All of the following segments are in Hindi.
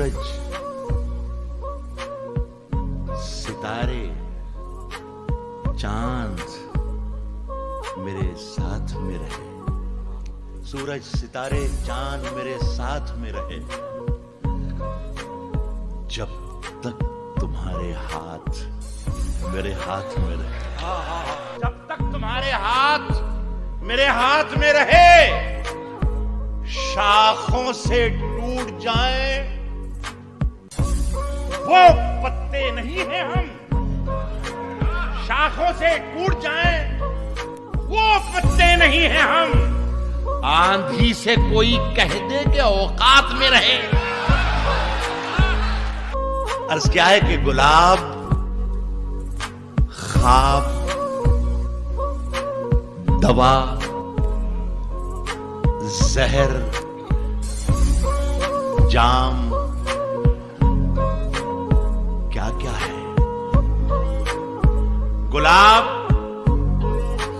सूरज, सितारे, चांद मेरे साथ में रहे। सूरज, सितारे, चांद मेरे साथ में रहे, जब तक तुम्हारे हाथ मेरे हाथ में रहे। जब तक तुम्हारे हाथ मेरे हाथ में रहे, शाखों से टूट जाए वो पत्ते नहीं हैं हम। शाखों से टूट जाए वो पत्ते नहीं हैं हम। आंधी से कोई कह दे कि औकात में रहे। अर्ज क्या है कि गुलाब, ख्वाब, दवा, जहर, जाम, क्या क्या है। गुलाब,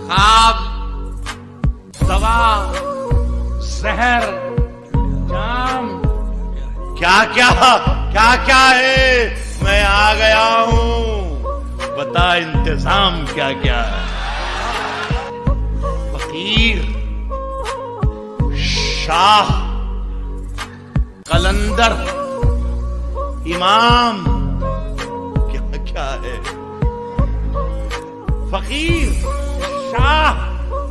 ख्वाब, दवा, जहर, जाम, क्या क्या है। मैं आ गया हूं, बता इंतजाम क्या क्या है। फकीर, शाह, कलंदर, इमाम, क्या क्या है। फकीर, शाह,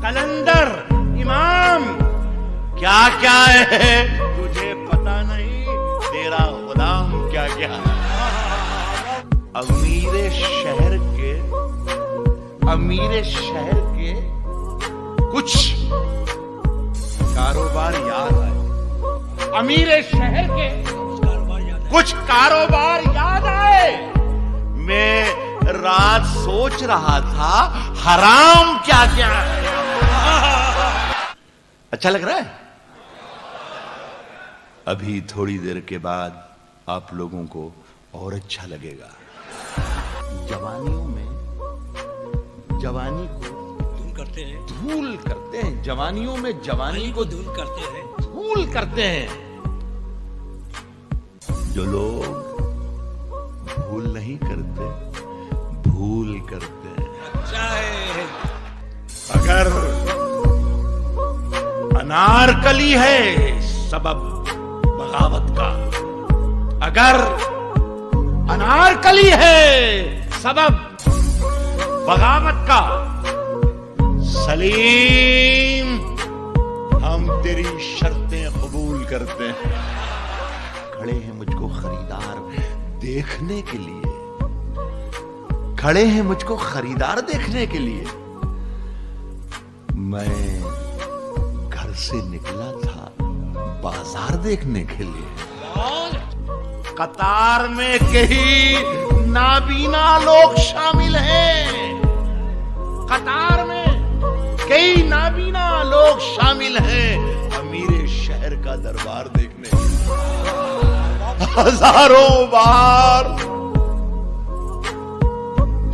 कलंदर, इमाम, क्या क्या है। तुझे पता नहीं तेरा गुलाम क्या क्या है। अमीर शहर के कुछ कारोबार याद आए। अमीर शहर के कुछ कारोबार याद आए। मैं रात सोच रहा था हराम क्या क्या है। अच्छा लग रहा है। अभी थोड़ी देर के बाद आप लोगों को और अच्छा लगेगा। जवानियों में जवानी को धूल करते हैं। जवानियों में जवानी को धूल करते हैं। जो लोग भूल नहीं करते, भूल करते हैं। अच्छा है। अगर अनारकली है सबब बगावत का, अगर अनारकली है सबब बगावत का, सलीम हम तेरी शर्तें कबूल करते हैं। खड़े हैं मुझको खरीदार देखने के लिए, खड़े हैं मुझको खरीदार देखने के लिए। मैं घर से निकला था बाजार देखने के लिए। कतार में कई नाबीना लोग शामिल हैं। कतार में कई नाबीना लोग शामिल हैं अमीर शहर का दरबार देखने।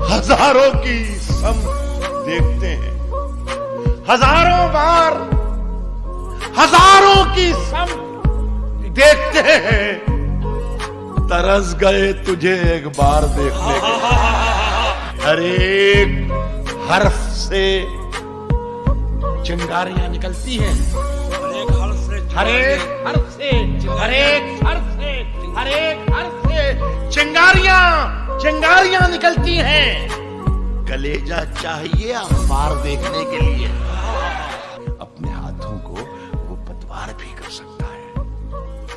हजारों की सम देखते हैं। हजारों की सम देखते हैं। तरस गए तुझे एक बार देखने के। हर एक हर्फ से चिंगारियां निकलती हैं। हर एक हर्फ से चिंगारियां निकलती हैं। कलेजा चाहिए अखबार देखने के लिए। अपने हाथों को वो पतवार भी कर सकता है।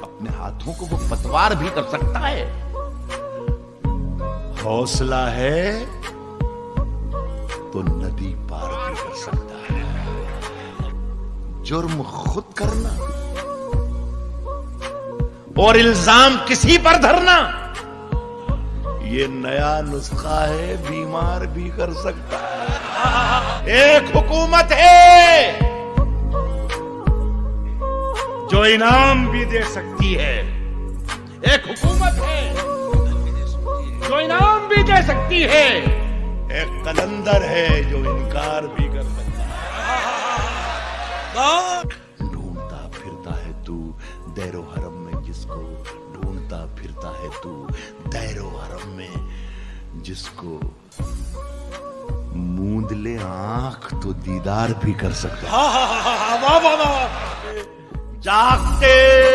अपने हाथों को वो पतवार भी कर सकता है। हौसला है तो नदी पार भी कर सकता है। जुर्म खुद करना और इल्जाम किसी पर धरना, ये नया नुस्खा है, बीमार भी कर सकता है। एक हुकूमत है जो इनाम भी दे सकती है। एक हुकूमत है जो इनाम भी दे सकती है। एक कलंदर है जो इनकार भी कर सकता है। ढूंढता फिरता है तू दैरो हरम में जिसको, ढूंढता फिरता है तू दैरो हरम में, जिसको मूंद ले आंख तो दीदार भी कर सकता है। वाह वाह वाह, जागते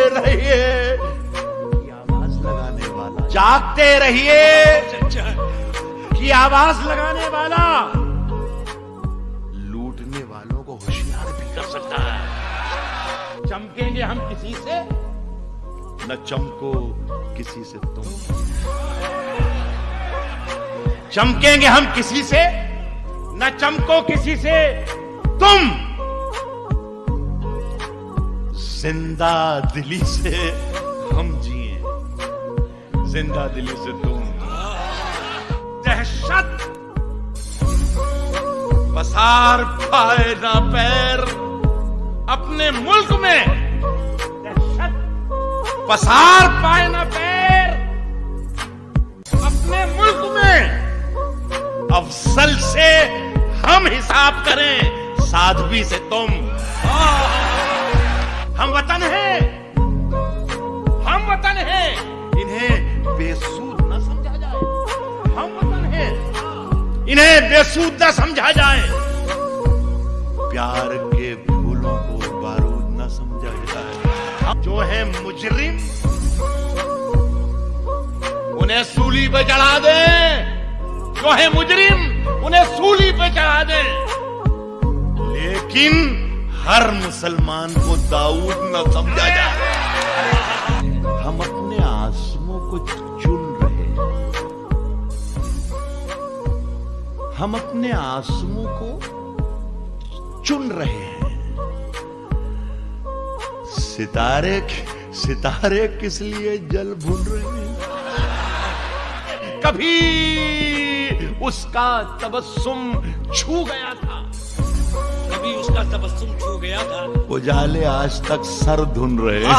रहिए की आवाज लगाने वाला, जागते रहिए की आवाज लगाने वाला लूटने वालों को होशियार भी कर सकता है। चमकेंगे हम किसी से, न चमको किसी से तुम। चमकेंगे हम किसी से, न चमको किसी से तुम। जिंदा दिली से हम जिए, जिंदा दिली से तुम। दहशत पसार पाए ना पैर अपने मुल्क में, दहशत पसार पाए ना पैर अपने मुल्क में। अफसल से हम हिसाब करें, साध्वी से तुम। हम वतन हैं, हम वतन हैं, इन्हें बेसूद न समझा जाए। हम वतन हैं, इन्हें बेसूद न समझा जाए। प्यार के फूलों को बारूद न समझा जाए। जो है मुजरिम उन्हें सूली पे चढ़ा दें, जो है मुजरिम उन्हें सूली पे चढ़ा दें। लेकिन हर मुसलमान को दाऊद न समझा जाए। हम अपने आंसुओं को चुन रहे हैं, हम अपने आंसुओं को चुन रहे हैं। सितारे किस लिए जल भून रहे हैं? कभी उसका तबस्सुम छू गया था, कभी उसका तबस्सुम छू गया था। उजाले आज तक सर धुन रहे हैं।